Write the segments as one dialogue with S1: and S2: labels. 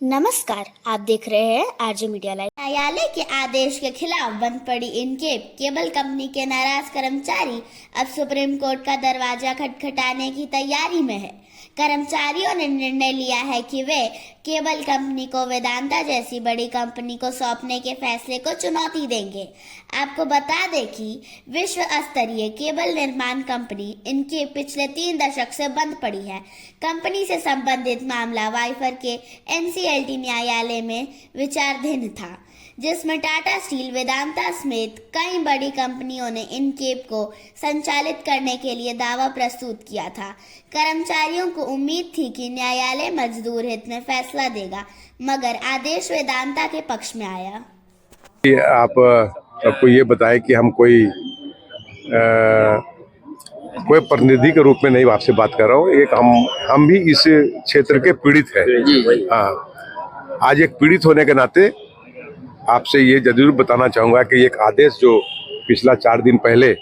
S1: नमस्कार, आप देख रहे हैं आरजे मीडिया लाइव। न्यायालय के आदेश के खिलाफ बंद पड़ी इनकेप केबल कंपनी के नाराज कर्मचारी अब सुप्रीम कोर्ट का दरवाजा खटखटाने की तैयारी में है। कर्मचारियों ने निर्णय लिया है कि वे केबल कंपनी को वेदांता जैसी बड़ी कंपनी को सौंपने के फैसले को चुनौती देंगे। आपको बता दें कि विश्व स्तरीय केबल निर्माण कंपनी इनके पिछले 3 दशक से बंद पड़ी है। कंपनी से संबंधित मामला वाइफर के NCLT न्यायालय में विचाराधीन था, जिसमें टाटा स्टील, वेदांता समेत कई बड़ी कंपनियों ने इनकेप को संचालित करने के लिए दावा प्रस्तुत किया था। कर्मचारियों को उम्मीद थी कि न्यायालय मजदूर हित में फैसला देगा, मगर आदेश वेदांता के पक्ष में आया।
S2: आप सबको ये बताएं कि हम कोई प्रतिनिधि के रूप में नहीं आपसे बात कर रहा हूँ। एक हम भी इस क्षेत्र के पीड़ित हैं। हाँ, आज एक पीड़ित होने के नाते आपसे ये जरूर बताना चाहूँगा कि एक आदेश जो पिछला 4 दिन पहले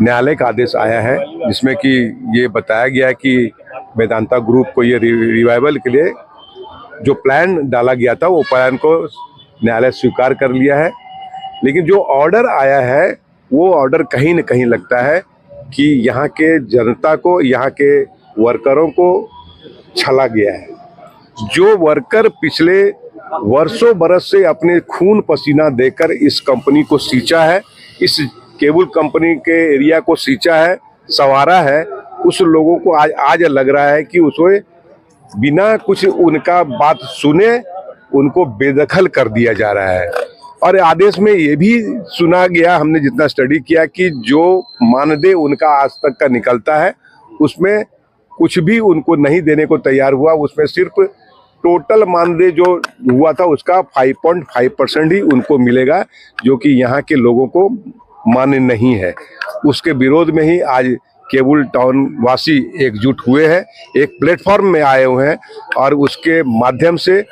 S2: न्यायालय का आदेश आया है, जिसमें कि ये बताया गया है कि वेदांता ग्रुप को ये रिवाइवल के लिए जो प्लान डाला गया था वो प्लान को न्यायालय स्वीकार कर लिया है। लेकिन जो ऑर्डर आया है वो ऑर्डर कहीं न कहीं लगता है कि यहाँ के जनता को, यहाँ के वर्करों को छला गया है। जो वर्कर पिछले वर्षों बरस से अपने खून पसीना देकर इस कंपनी को सींचा है, इस केबल कंपनी के एरिया को सींचा है, संवारा है, उस लोगों को आज लग रहा है कि उसमें बिना कुछ उनका बात सुने उनको बेदखल कर दिया जा रहा है। और आदेश में ये भी सुना गया, हमने जितना स्टडी किया, कि जो मानदेय उनका आज तक का निकलता है उसमें कुछ भी उनको नहीं देने को तैयार हुआ। उसमें सिर्फ टोटल मानदेय जो हुआ था उसका 5.5% ही उनको मिलेगा, जो कि यहाँ के लोगों को मान्य नहीं है। उसके विरोध में ही आज केबल टाउन वासी एकजुट हुए हैं, एक प्लेटफॉर्म में आए हुए हैं और उसके माध्यम से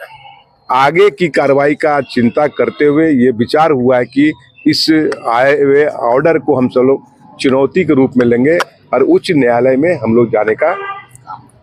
S2: आगे की कार्रवाई का चिंता करते हुए ये विचार हुआ है कि इस आए हुए ऑर्डर को हम सब लोग चुनौती के रूप में लेंगे और उच्च न्यायालय में हम लोग जाने का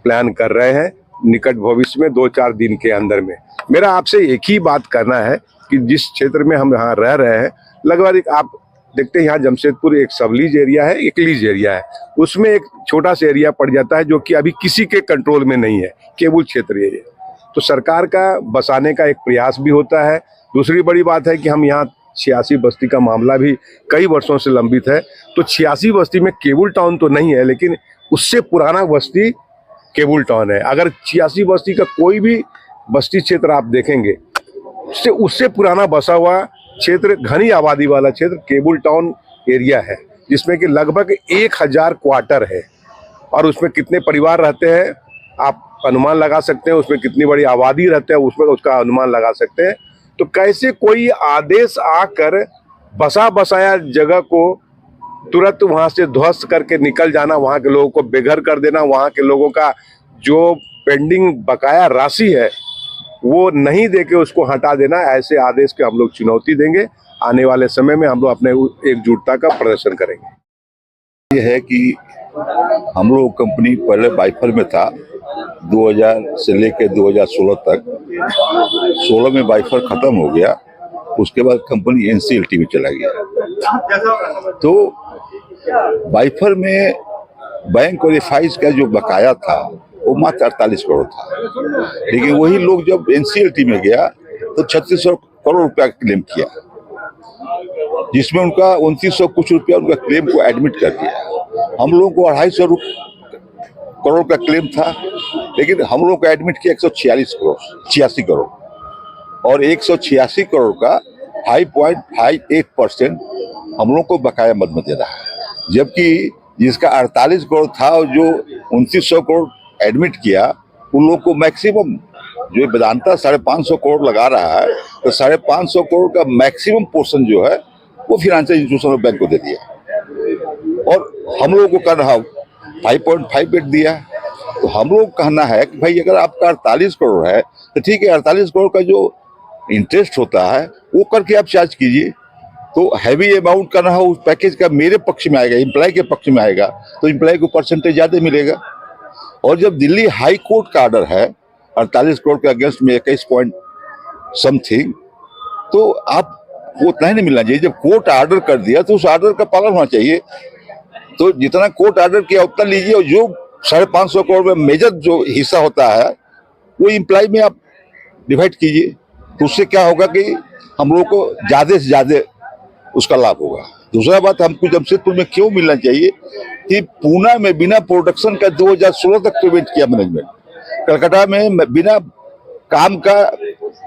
S2: प्लान कर रहे हैं निकट भविष्य में 2-4 दिन के अंदर में। मेरा आपसे एक ही बात करना है कि जिस क्षेत्र में हम यहाँ रह रहे हैं, लगभग आप देखते हैं यहाँ जमशेदपुर एक सब लीज एरिया है, एक लीज एरिया है, उसमें एक छोटा सा एरिया पड़ जाता है जो कि अभी किसी के कंट्रोल में नहीं है, केबल क्षेत्र एरिया। तो सरकार का बसाने का एक प्रयास भी होता है। दूसरी बड़ी बात है कि हम यहाँ 86 बस्ती का मामला भी कई वर्षों से लंबित है। तो 86 बस्ती में केबल टाउन तो नहीं है, लेकिन उससे पुराना बस्ती केबल टाउन है। अगर 86 बस्ती का कोई भी बस्ती क्षेत्र आप देखेंगे, उससे पुराना बसा हुआ क्षेत्र, घनी आबादी वाला क्षेत्र केबल टाउन एरिया है, जिसमें कि लगभग 1000 क्वार्टर है। और उसमें कितने परिवार रहते हैं आप अनुमान लगा सकते हैं, उसमें कितनी बड़ी आबादी रहते हैं उसमें उसका अनुमान लगा सकते हैं। तो कैसे कोई आदेश आकर बसा बसाया जगह को तुरंत वहां से ध्वस्त करके निकल जाना, वहां के लोगों को बेघर कर देना, वहां के लोगों का जो पेंडिंग बकाया राशि है वो नहीं देके उसको हटा देना, ऐसे आदेश के हम लोग चुनौती देंगे। आने वाले समय में हम लोग अपने एकजुटता का प्रदर्शन करेंगे।
S3: ये है कि हम लोग कंपनी पहले वाइफर में था 2000 से लेकर 2016 तक। 16 में वाइफर खत्म हो गया, उसके बाद कंपनी NCLT में चला गया। तो वाइफर में बैंक और FIs का जो बकाया था वो मात्र 48 करोड़ था, लेकिन वही लोग जब NCLT में गया तो 3600 करोड़ रुपया क्लेम किया, जिसमें उनका 2900 कुछ रुपया उनका क्लेम को एडमिट कर दिया। हम लोगों को 250 करोड़ का क्लेम था, लेकिन हम लोगों को एडमिट किया 86 करोड़ और 186 करोड़ का 5.58% हम लोग को बकाया मद में दे रहा है। जबकि जिसका 48 करोड़ था और जो 2900 करोड़ एडमिट किया, उन लोग को मैक्सिमम जो वेदांता 550 करोड़ लगा रहा है, तो 550 करोड़ का मैक्सिमम पोर्शन जो है वो फाइनेंशियल इंस्टीट्यूशन और बैंक को दे दिया और हम लोगों को कर रहा 5.58 दिया। तो हम लोग कहना है कि भाई अगर आपका 48 करोड़ है तो ठीक है, 48 करोड़ का जो इंटरेस्ट होता है वो करके आप चार्ज कीजिए। तो हैवी अमाउंट करना हो उस पैकेज का मेरे पक्ष में आएगा, एम्प्लॉय के पक्ष में आएगा, तो एम्प्लॉय को परसेंटेज ज़्यादा मिलेगा। और जब दिल्ली हाई कोर्ट का ऑर्डर है 48 करोड़ के अगेंस्ट में 21 पॉइंट समथिंग, तो आप वो उतना ही नहीं मिलना चाहिए। जब कोर्ट ऑर्डर कर दिया तो उस ऑर्डर का पालन होना चाहिए। तो जितना कोर्ट ऑर्डर किया उतना लीजिए, और जो 550 करोड़ में मेजर जो हिस्सा होता है वो इम्प्लाई में आप डिवाइड कीजिए। तो उससे क्या होगा कि हम लोग को ज्यादा से ज्यादा उसका लाभ होगा। दूसरा बात, हमको जमशेदपुर में क्यों मिलना चाहिए कि पूना में बिना प्रोडक्शन का 2016 तक पेमेंट किया मैनेजमेंट, कलकत्ता में बिना काम का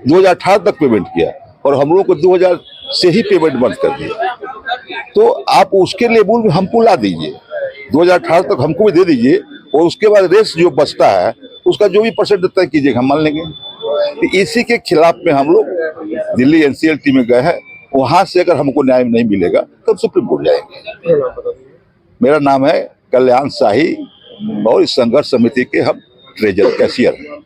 S3: 2018 तक पेमेंट किया, और हम लोग को 2000 से ही पेमेंट बंद कर दिया। तो आप उसके लेवल हमको ला दीजिए, 2018 तक हमको भी दे दीजिए, और उसके बाद रेस्ट जो बचता है उसका जो भी परसेंट तय कीजिएगा, हम मान लेंगे। तो इसी के खिलाफ में हम लोग दिल्ली NCLT में गए हैं। वहां से अगर हमको न्याय नहीं मिलेगा तब सुप्रीम कोर्ट जाएंगे। मेरा नाम है कल्याण शाही और इस संघर्ष समिति के हम ट्रेजर कैशियर हैं।